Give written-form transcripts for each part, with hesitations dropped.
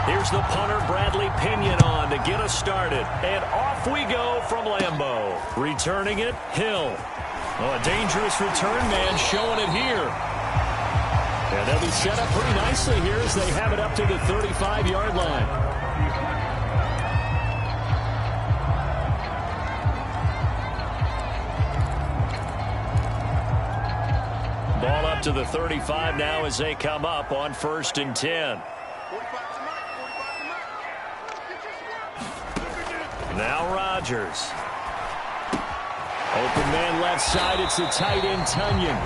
Here's the punter, Bradley Pinion, on to get us started. And off we go from Lambeau. Returning it, Hill. Oh, a dangerous return man showing it here. And they'll be set up pretty nicely here as they have it up to the 35-yard line. Ball up to the 35 now as they come up on 1st and 10. Now Rodgers. Open man left side. It's the tight end, Tunyon.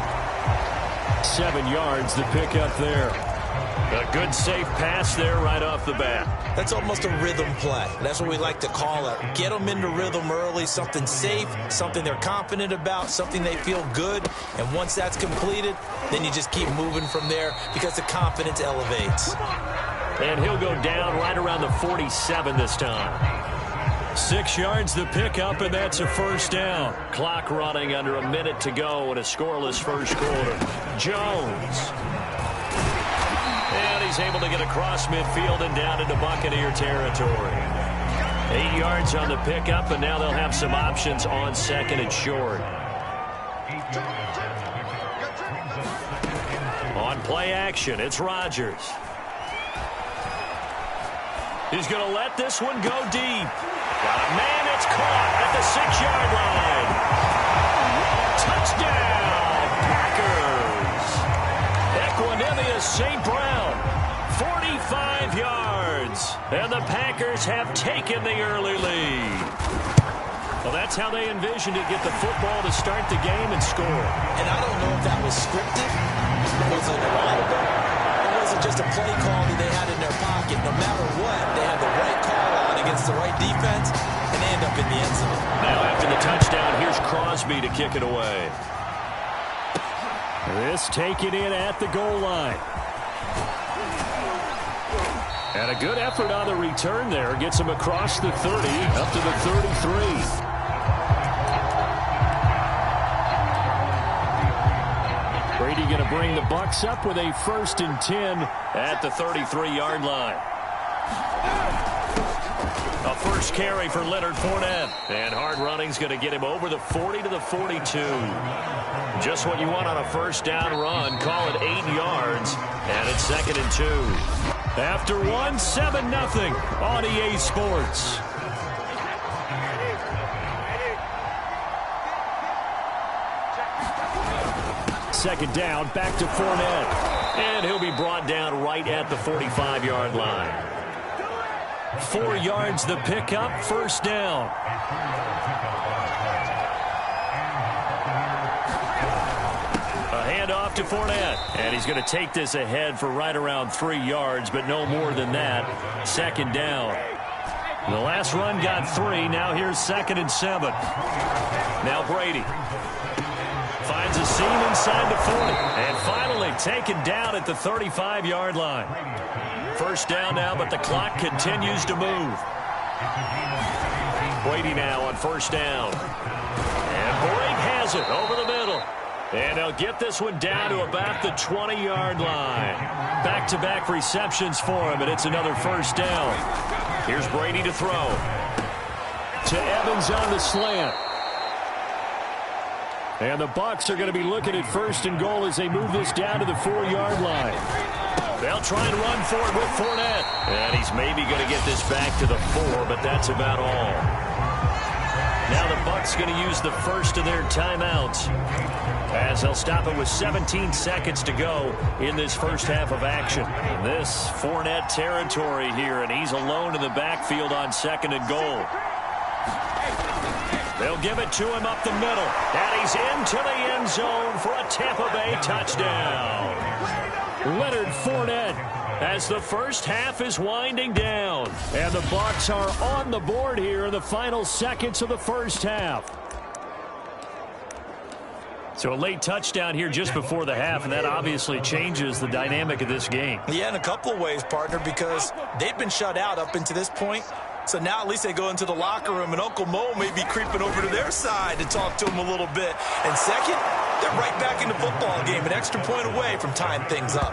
7 yards to pick up there. A good safe pass there right off the bat. That's almost a rhythm play. That's what we like to call it. Get them into rhythm early, something safe, something they're confident about, something they feel good. And once that's completed, then you just keep moving from there because the confidence elevates. And he'll go down right around the 47 this time. 6 yards the pickup, and that's a 1st down. Clock running under a minute to go in a scoreless 1st quarter. Jones. And he's able to get across midfield and down into Buccaneer territory. 8 yards on the pickup, and now they'll have some options on 2nd and short. On play action, it's Rodgers. He's going to let this one go deep. Got a man, it's caught at the 6-yard line. Touchdown, Packers. Equanimous St. Brown, 45 yards. And the Packers have taken the early lead. Well, that's how they envisioned it, get the football to start the game and score. And I don't know if that was scripted. Was it audible? Or was it just a play call that they had in their pocket? No matter what, they had the right call on against the right defense, and they end up in the end zone. Now after the touchdown, here's Crosby to kick it away. This taken in at the goal line. And a good effort on the return there. Gets him across the 30, up to the 33. Brady going to bring the Bucs up with a 1st and 10 at the 33-yard line. A first carry for Leonard Fournette. And hard running's going to get him over the 40 to the 42. Just what you want on a 1st down run. Call it 8 yards. And it's 2nd and 2. After 1, 7-0 on EA Sports. Second down, back to Fournette. And he'll be brought down right at the 45-yard line. 4 yards the pickup, 1st down. A handoff to Fournette. And he's going to take this ahead for right around 3 yards, but no more than that. 2nd down. The last run got 3. Now here's 2nd and 7. Now Brady. Finds a seam inside the 40. And finally taken down at the 35-yard line. 1st down now, but the clock continues to move. Brady now on 1st down. And Brady has it over the middle. And they'll get this one down to about the 20-yard line. Back-to-back receptions for him, and it's another 1st down. Here's Brady to throw. To Evans on the slant. And the Bucs are going to be looking at 1st and goal as they move this down to the 4-yard line. They'll try and run for it with Fournette. And he's maybe going to get this back to the 4, but that's about all. Now the Bucs going to use the first of their timeouts as they'll stop it with 17 seconds to go in this first half of action. This Fournette territory here, and he's alone in the backfield on 2nd and goal. They'll give it to him up the middle, and he's into the end zone for a Tampa Bay touchdown. Leonard Fournette as the first half is winding down. And the Bucs are on the board here in the final seconds of the first half. So a late touchdown here just before the half, and that obviously changes the dynamic of this game. Yeah, in a couple of ways, partner, because they've been shut out up until this point. So now at least they go into the locker room, and Uncle Mo may be creeping over to their side to talk to him a little bit. And second, they're right back in the football game, an extra point away from tying things up.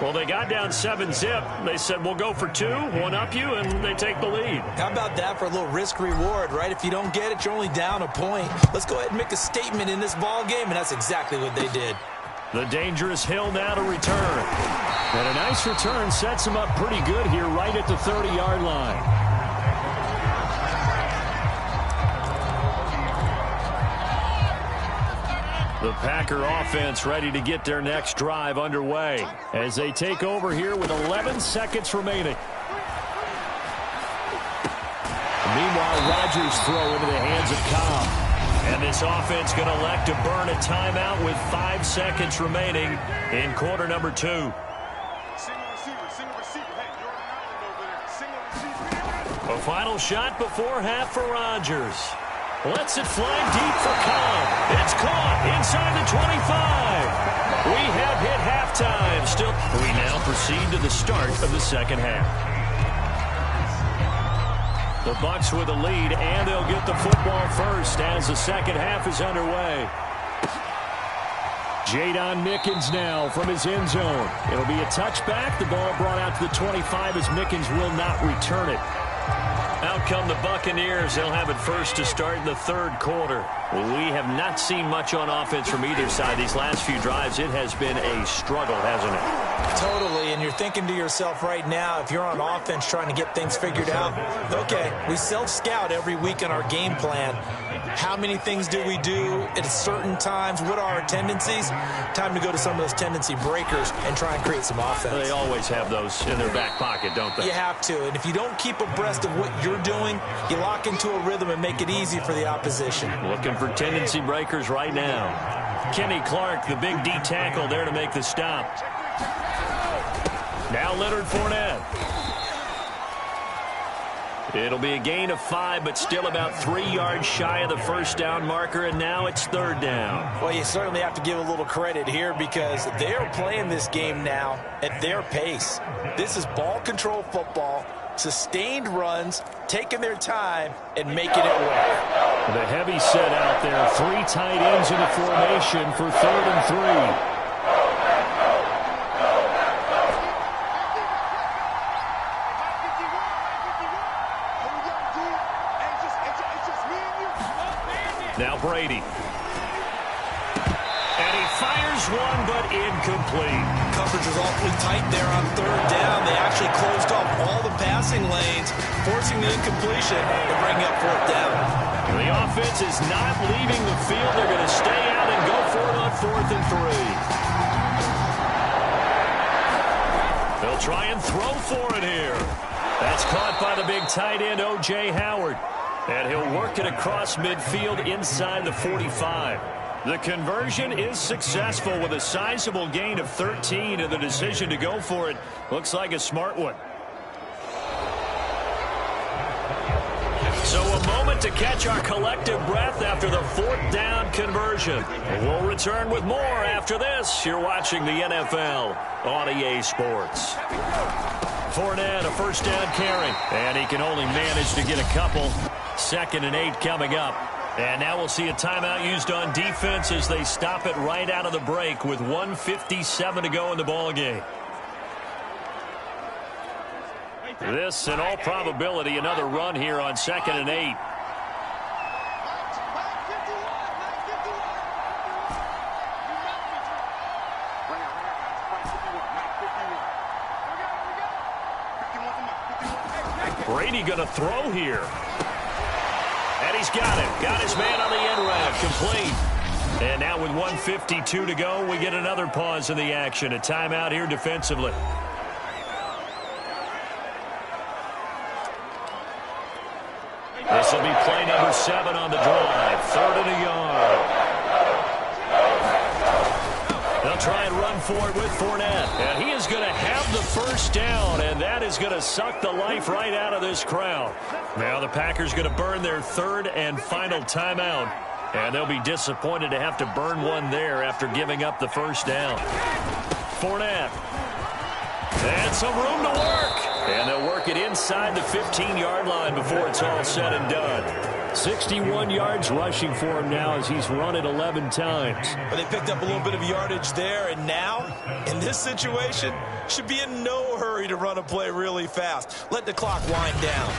Well, they got down 7-zip. They said, we'll go for 2, one up you, and they take the lead. How about that for a little risk-reward, right? If you don't get it, you're only down a point. Let's go ahead and make a statement in this ball game, and that's exactly what they did. The dangerous Hill now to return. And a nice return sets him up pretty good here right at the 30-yard line. The Packer offense ready to get their next drive underway as they take over here with 11 seconds remaining. Meanwhile, Rodgers throw into the hands of Cobb. And this offense going to elect to burn a timeout with 5 seconds remaining in quarter number 2. A final shot before half for Rodgers. Lets it fly deep for Cobb. It's caught inside the 25. We have hit halftime. Still, we now proceed to the start of the second half. The Bucs with the lead, and they'll get the football first as the second half is underway. Jadon Mickens now from his end zone. It'll be a touchback. The ball brought out to the 25 as Mickens will not return it. Out come the Buccaneers. They'll have it first to start in the third quarter. We have not seen much on offense from either side these last few drives. It has been a struggle, hasn't it? Totally, and you're thinking to yourself right now, if you're on offense trying to get things figured out, okay, we self-scout every week in our game plan. How many things do we do at certain times? What are our tendencies? Time to go to some of those tendency breakers and try and create some offense. They always have those in their back pocket, don't they? You have to, and if you don't keep abreast of what you're doing, you lock into a rhythm and make it easy for the opposition. Looking for tendency breakers right now. Kenny Clark, the big D tackle there to make the stop. Now Leonard Fournette. It'll be a gain of 5, but still about 3 yards shy of the first down marker, and now it's third down. Well, you certainly have to give a little credit here because they're playing this game now at their pace. This is ball control football, sustained runs, taking their time, and making it work. The heavy set out there, 3 tight ends in the formation for 3rd and 3. Now Brady. And he fires one, but incomplete. Coverage was awfully tight there on third down. They actually closed off all the passing lanes, forcing the incompletion and bringing up fourth down. The offense is not leaving the field. They're going to stay out and go for it on 4th and 3. They'll try and throw for it here. That's caught by the big tight end, O.J. Howard. And he'll work it across midfield inside the 45. The conversion is successful with a sizable gain of 13, and the decision to go for it looks like a smart one. So a moment to catch our collective breath after the 4th down conversion. We'll return with more after this. You're watching the NFL on EA Sports. Fournette, a first down carry, and he can only manage to get a couple. 2nd and 8 coming up. And now we'll see a timeout used on defense as they stop it right out of the break with 1:57 to go in the ball game. This, in all probability, another run here on 2nd and 8. Brady going to throw here. And he's got it. Got his man on the end route. Complete. And now with 1:52 to go, we get another pause in the action. A timeout here defensively. This will be play number 7 on the drive. 3rd and a yard. They'll try and run for it with Fournette. And he is going to have the first down, and that is going to suck the life right out of this crowd. Now the Packers going to burn their 3rd and final timeout, and they'll be disappointed to have to burn one there after giving up the first down. Fournette. And some room to work. And they'll work it inside the 15-yard line before it's all said and done. 61 yards rushing for him now as he's run it 11 times. But they picked up a little bit of yardage there, and now In this situation, should be in no hurry to run a play really fast. Let the clock wind down.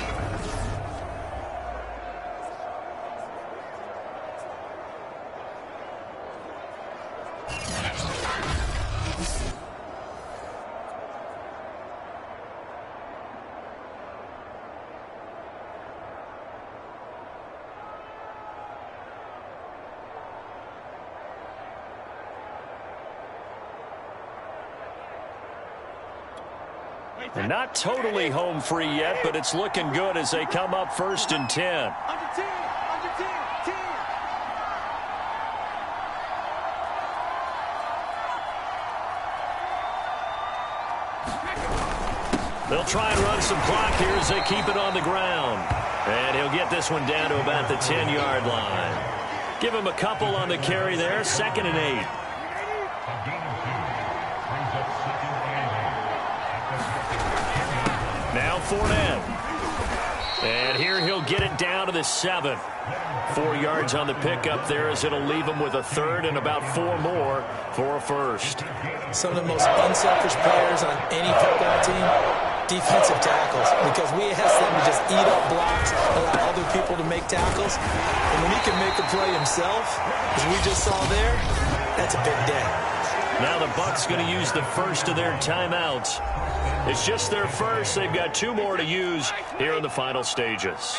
And not totally home free yet, but it's looking good as they come up 1st and 10. They'll try and run some clock here as they keep it on the ground. And he'll get this one down to about the 10-yard line. Give him a couple on the carry there, 2nd and 8. Now Fournette. And here he'll get it down to the 7. 4 yards on the pickup there as it'll leave him with a 3rd and about 4 more for a 1st. Some of the most unselfish players on any football team, defensive tackles, because we ask them to just eat up blocks, allow other people to make tackles. And when he can make a play himself, as we just saw there, that's a big day. Now the Bucs going to use the first of their timeouts. It's just their first. They've got 2 more to use here in the final stages.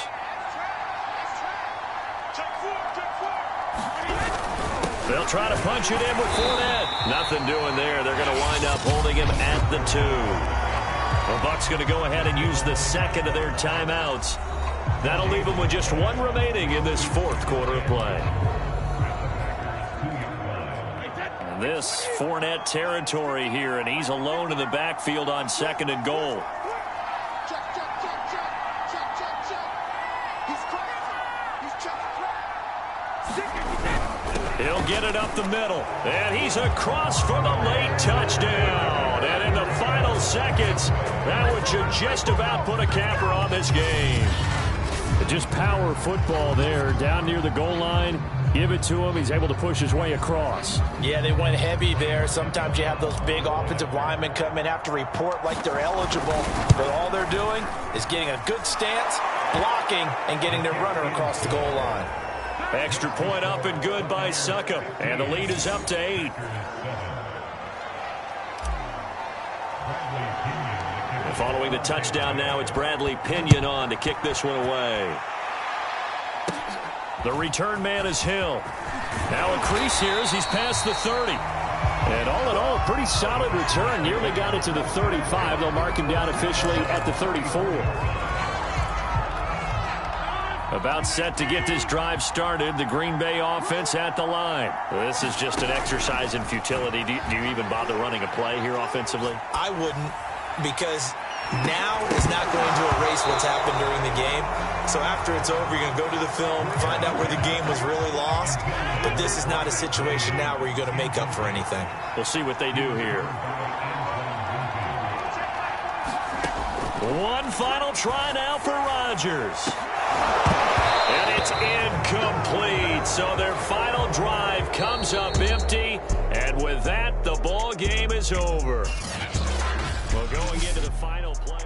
They'll try to punch it in with Fournette. Nothing doing there. They're going to wind up holding him at the 2. The Bucs going to go ahead and use the second of their timeouts. That'll leave them with just 1 remaining in this 4th quarter of play. And this Fournette territory here, and he's alone in the backfield on 2nd and goal. He'll get it up the middle, and he's across for the late touchdown. And in the final seconds, that one should just about put a capper on this game. Just power football there, down near the goal line. Give it to him. He's able to push his way across. Yeah, they went heavy there. Sometimes you have those big offensive linemen come in, have to report like they're eligible, but all they're doing is getting a good stance, blocking, and getting their runner across the goal line. Extra point up and good by Suckup, and the lead is up to 8. And following the touchdown now, it's Bradley Pinion on to kick this one away. The return man is Hill. Now a crease here as he's past the 30. And all in all, a pretty solid return. Nearly got it to the 35. They'll mark him down officially at the 34. About set to get this drive started. The Green Bay offense at the line. This is just an exercise in futility. Do you even bother running a play here offensively? I wouldn't, because now is not going to erase what's happened during the game. So after it's over, you're going to go to the film, find out where the game was really lost. But this is not a situation now where you're going to make up for anything. We'll see what they do here. One final try now for Rodgers. And it's incomplete. So their final drive comes up empty. And with that, the ball game is over. Well, going into the final play.